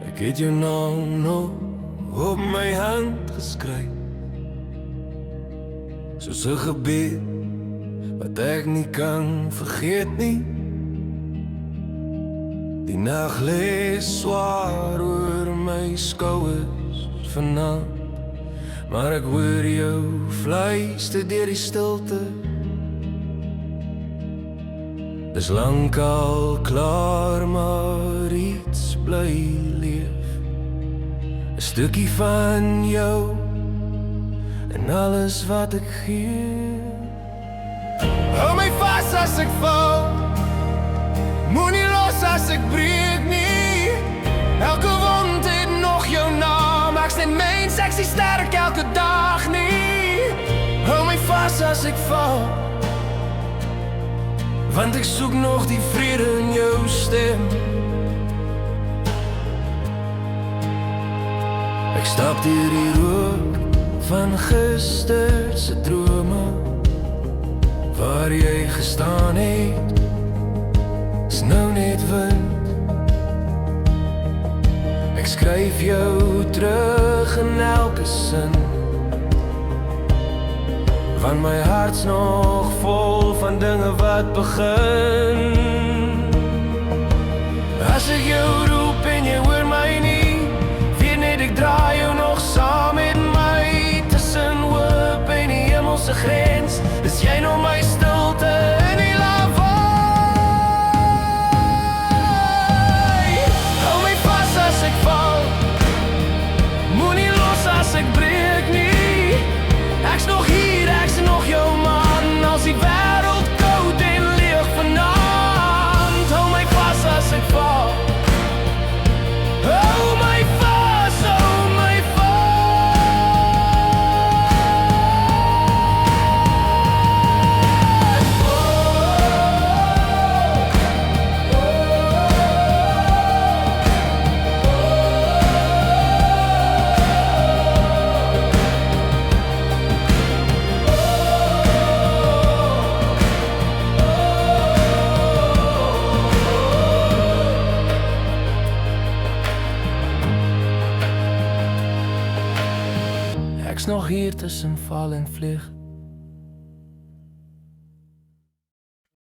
Ek het jou naam nog op my hand geskryf, soos 'n gebed wat ek nie kan vergeet nie. Die nag lê swaar oor my skouers vanaand, maar ek hoor jou fluister deur die stilte. Dis lankal klaar, maar iets bly leef, 'n stukkie van jou en alles wat ek gee. Hou my vas as ek val, moenie los as ek breek nie. Elke wond het nog jou naam, ek's net mens, ek is sterk elke dag nie. Hou my vas as ek val, want ek soek nog die vrede in jou stem. Ek stap deur die rook van gister se drome, waar jy gestaan het, is nou net wind. Ek skryf jou terug in elke sin, want my hart's nog vol van dinge wat begin. As ek jou roep en jy hoor my nie, weet net ek draai jou nog saam met my. Tussen hoop en die hemelse grens, is jy nog my stilte in die lawaai. Hou my vas as ek val, moenie los as ek breek nie. Ek's nog hier, ek's nog jou man, als die wêreld koud en leeg vanaand. Hou my vas as ek val, hou my vas, hou my Ek's nog hier tussen val en vlieg,